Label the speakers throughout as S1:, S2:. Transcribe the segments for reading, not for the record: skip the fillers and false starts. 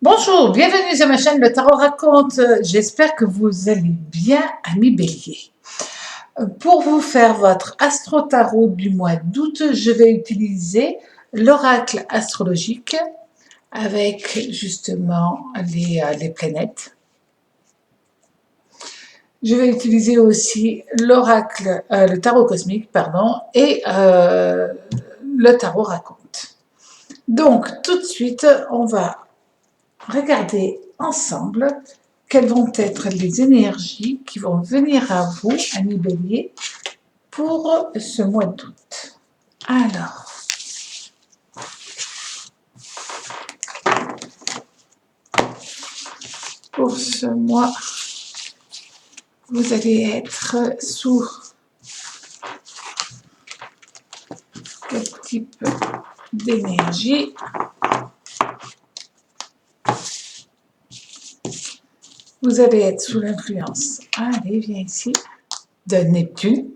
S1: Bonjour, bienvenue sur ma chaîne Le Tarot Raconte. J'espère que vous allez bien, amis béliers. Pour vous faire votre astro-tarot du mois d'août, je vais utiliser l'oracle astrologique avec justement les planètes. Je vais utiliser aussi l'oracle, le tarot cosmique, pardon, et le tarot raconte. Donc, tout de suite, on va regarder ensemble quelles vont être les énergies qui vont venir à vous, amis béliers, pour ce mois d'août. Alors, pour ce mois, vous allez être sous quel type d'énergie? Vous allez être sous l'influence, allez, viens ici, de Neptune.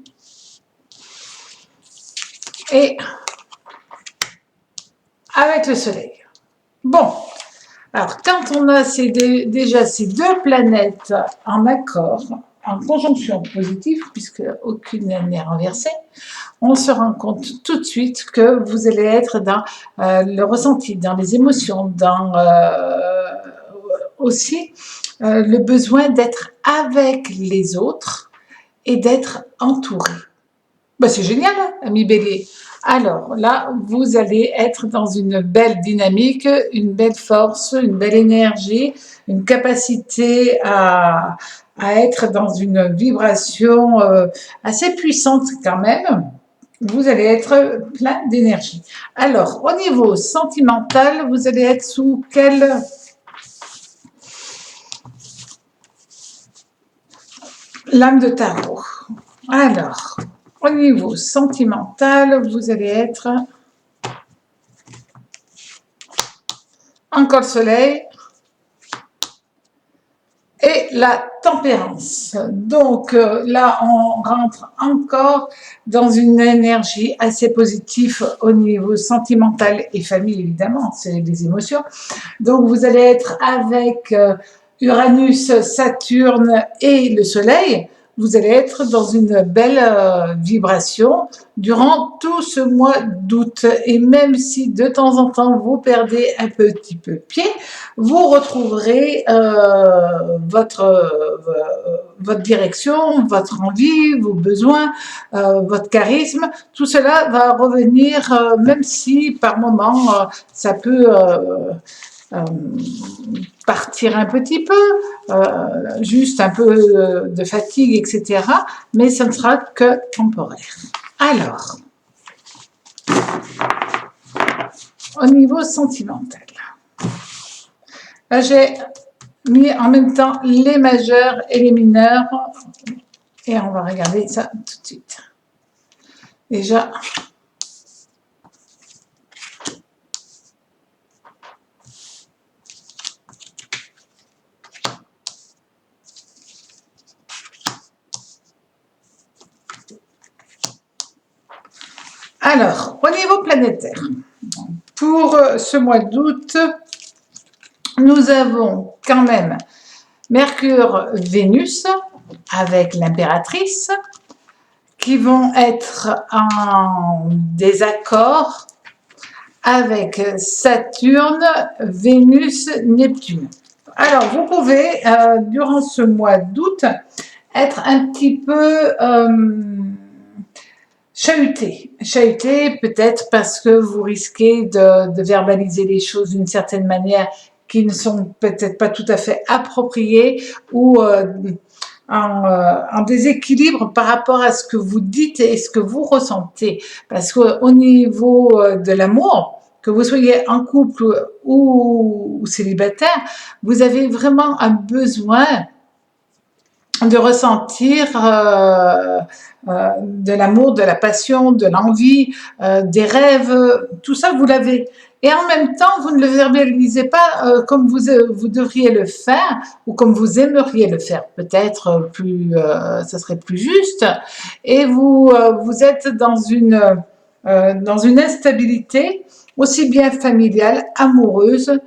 S1: Et avec le soleil. Bon, alors quand on a déjà ces deux planètes en accord, en conjonction positive, puisque aucune n'est renversée, on se rend compte tout de suite que vous allez être dans le ressenti, dans les émotions, dans aussi le besoin d'être avec les autres et d'être entouré. Ben, c'est génial, hein, ami bélier. Alors là, vous allez être dans une belle dynamique, une belle force, une belle énergie, une capacité à être dans une vibration assez puissante quand même. Vous allez être plein d'énergie. Alors, au niveau sentimental, vous allez être sous quelle lame de tarot? Alors, au niveau sentimental, vous allez être encore le soleil et la tempérance. Donc là, on rentre encore dans une énergie assez positive au niveau sentimental et famille, évidemment, c'est les émotions. Donc vous allez être avec Uranus, Saturne et le soleil. Vous allez être dans une belle vibration durant tout ce mois d'août. Et même si de temps en temps vous perdez un petit peu pied, vous retrouverez votre direction, votre envie, vos besoins, votre charisme. Tout cela va revenir, même si par moment ça peut partir un petit peu, juste un peu de fatigue, etc. Mais ça ne sera que temporaire. Alors, au niveau sentimental, là j'ai mis en même temps les majeurs et les mineurs, et on va regarder ça tout de suite. Déjà, alors, au niveau planétaire, pour ce mois d'août, nous avons quand même Mercure, Vénus, avec l'impératrice, qui vont être en désaccord avec Saturne, Vénus, Neptune. Alors, vous pouvez, durant ce mois d'août, être un petit peu chahuté peut-être parce que vous risquez de verbaliser les choses d'une certaine manière qui ne sont peut-être pas tout à fait appropriées ou en déséquilibre par rapport à ce que vous dites et ce que vous ressentez. Parce qu'au niveau de l'amour, que vous soyez en couple ou célibataire, vous avez vraiment un besoin de ressentir de l'amour, de la passion, de l'envie, des rêves, tout ça vous l'avez. Et en même temps, vous ne le verbalisez pas comme vous devriez le faire ou comme vous aimeriez le faire. Peut-être plus, ça serait plus juste. Et vous êtes dans une instabilité aussi bien familiale, amoureuse,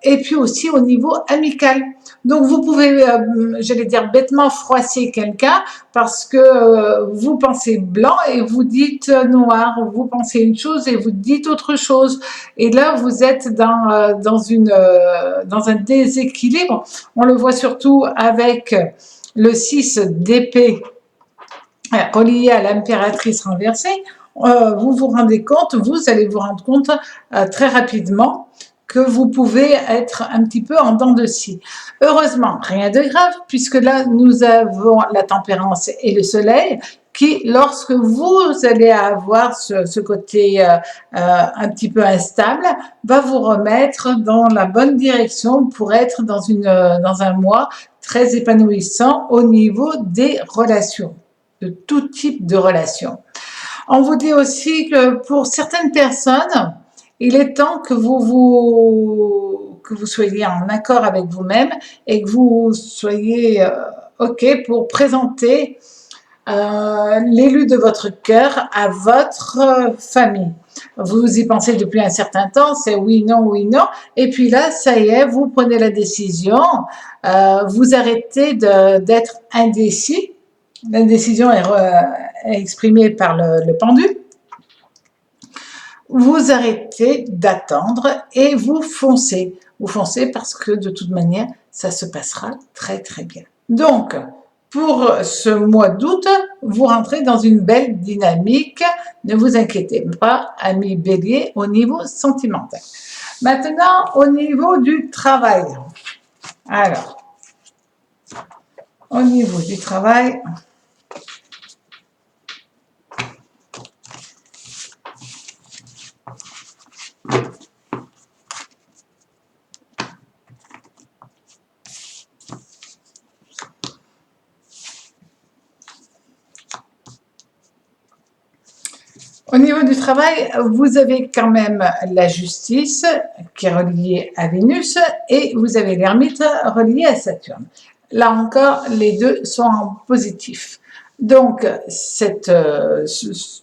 S1: et puis aussi au niveau amical. Donc vous pouvez, j'allais dire bêtement, froisser quelqu'un parce que vous pensez blanc et vous dites noir, vous pensez une chose et vous dites autre chose. Et là, vous êtes dans un déséquilibre. On le voit surtout avec le 6 d'épée relié à l'impératrice renversée. Vous vous rendez compte, vous allez vous rendre compte très rapidement que vous pouvez être un petit peu en dents de scie. Heureusement, rien de grave, puisque là, nous avons la tempérance et le soleil qui, lorsque vous allez avoir ce côté un petit peu instable, va vous remettre dans la bonne direction pour être dans un mois très épanouissant au niveau des relations, de tout type de relations. On vous dit aussi que pour certaines personnes, il est temps que vous soyez en accord avec vous-même et que vous soyez OK pour présenter l'élu de votre cœur à votre famille. Vous y pensez depuis un certain temps, c'est oui, non, et puis là, ça y est, vous prenez la décision, vous arrêtez d'être indécis. L'indécision est exprimée par le pendu. Vous arrêtez d'attendre et vous foncez. Vous foncez parce que de toute manière, ça se passera très très bien. Donc, pour ce mois d'août, vous rentrez dans une belle dynamique. Ne vous inquiétez pas, amis bélier, au niveau sentimental. Maintenant, au niveau du travail. Alors, au niveau du travail, au niveau du travail, vous avez quand même la justice qui est reliée à Vénus et vous avez l'ermite relié à Saturne. Là encore, les deux sont en positif. Donc,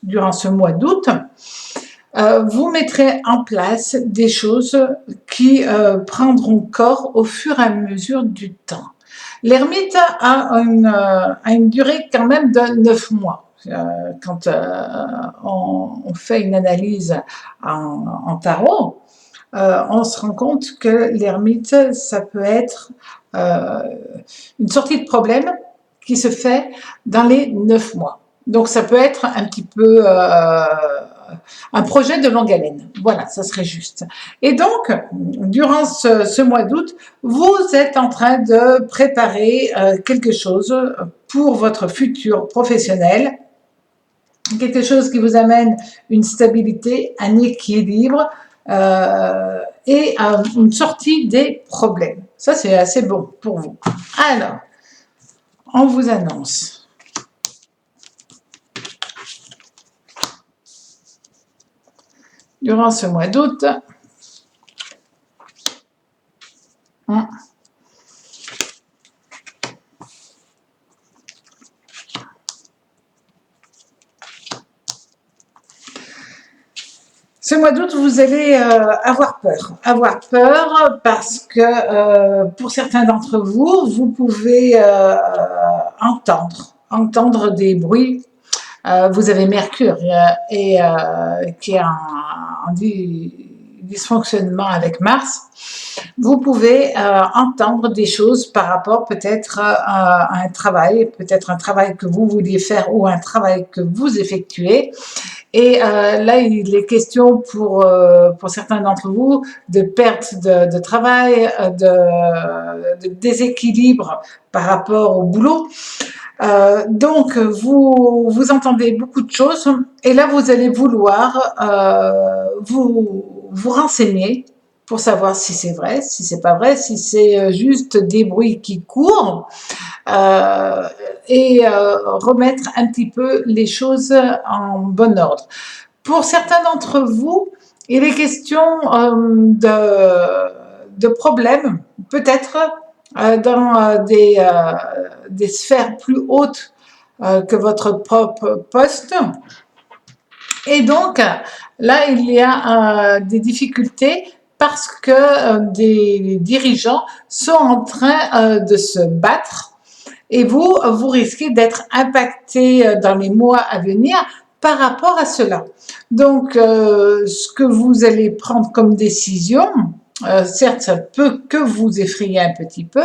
S1: durant ce mois d'août, vous mettrez en place des choses qui prendront corps au fur et à mesure du temps. L'ermite a une durée quand même de 9 mois. Quand on fait une analyse en tarot, on se rend compte que l'ermite, ça peut être une sortie de problème qui se fait dans les 9 mois. Donc ça peut être un petit peu un projet de longue haleine. Voilà, ça serait juste. Et donc, durant ce mois d'août, vous êtes en train de préparer quelque chose pour votre futur professionnel, quelque chose qui vous amène une stabilité, un équilibre et une sortie des problèmes. Ça, c'est assez bon pour vous. Alors, on vous annonce. Durant ce mois d'août, ce mois d'août, vous allez avoir peur parce que pour certains d'entre vous, vous pouvez entendre des bruits. Vous avez Mercure qui est en dysfonctionnement avec Mars. Vous pouvez entendre des choses par rapport peut-être à un travail, peut-être un travail que vous vouliez faire ou un travail que vous effectuez. Et là, il est question pour certains d'entre vous de perte de travail, de déséquilibre par rapport au boulot. Donc, vous entendez beaucoup de choses et là, vous allez vouloir vous renseigner pour savoir si c'est vrai, si c'est pas vrai, si c'est juste des bruits qui courent et remettre un petit peu les choses en bon ordre. Pour certains d'entre vous, il est question de problèmes, peut-être dans des sphères plus hautes que votre propre poste. Et donc, là, il y a des difficultés parce que des dirigeants sont en train de se battre et vous risquez d'être impacté dans les mois à venir par rapport à cela. Donc, ce que vous allez prendre comme décision, certes, ça peut que vous effrayer un petit peu,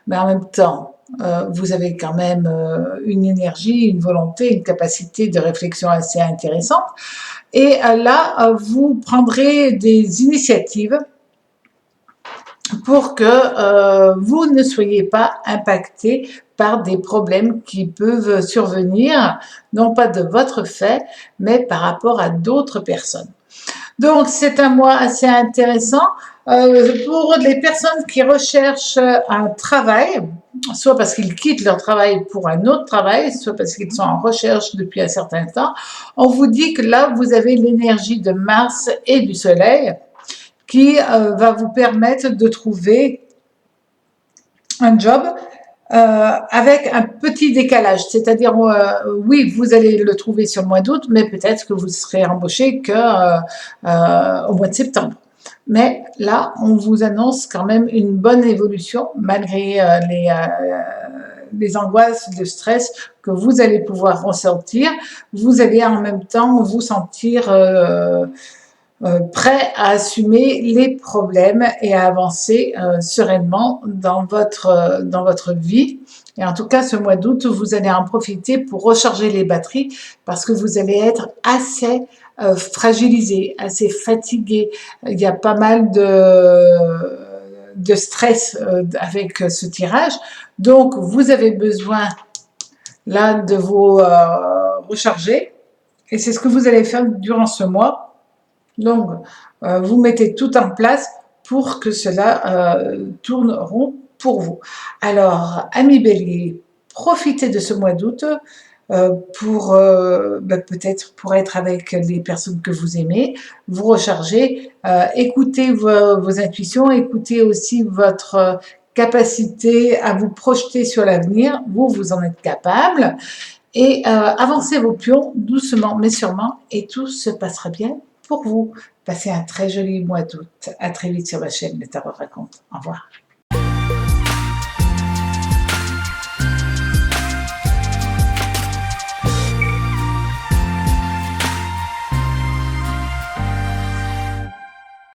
S1: mais en même temps, vous avez quand même une énergie, une volonté, une capacité de réflexion assez intéressante. Et là, vous prendrez des initiatives pour que vous ne soyez pas impacté par des problèmes qui peuvent survenir, non pas de votre fait, mais par rapport à d'autres personnes. Donc, c'est un mois assez intéressant. Pour les personnes qui recherchent un travail, soit parce qu'ils quittent leur travail pour un autre travail, soit parce qu'ils sont en recherche depuis un certain temps, on vous dit que là, vous avez l'énergie de Mars et du Soleil qui va vous permettre de trouver un job avec un petit décalage, c'est-à-dire oui, vous allez le trouver sur le mois d'août, mais peut-être que vous serez embauché que au mois de septembre. Mais là, on vous annonce quand même une bonne évolution malgré les angoisses, le stress que vous allez pouvoir ressentir. Vous allez en même temps vous sentir prêt à assumer les problèmes et à avancer sereinement dans votre vie. Et en tout cas, ce mois d'août, vous allez en profiter pour recharger les batteries parce que vous allez être assez fragilisé, assez fatigué. Il y a pas mal de stress avec ce tirage. Donc, vous avez besoin là de vous recharger. Et c'est ce que vous allez faire durant ce mois. Donc, vous mettez tout en place pour que cela tourne rond pour vous. Alors, amis bélier, profitez de ce mois d'août pour peut-être pour être avec les personnes que vous aimez, vous recharger, écoutez vos intuitions, écoutez aussi votre capacité à vous projeter sur l'avenir, vous en êtes capable, et avancez vos pions doucement mais sûrement et tout se passera bien pour vous. Passez un très joli mois d'août. À très vite sur ma chaîne Le Tarot Raconte. Au revoir.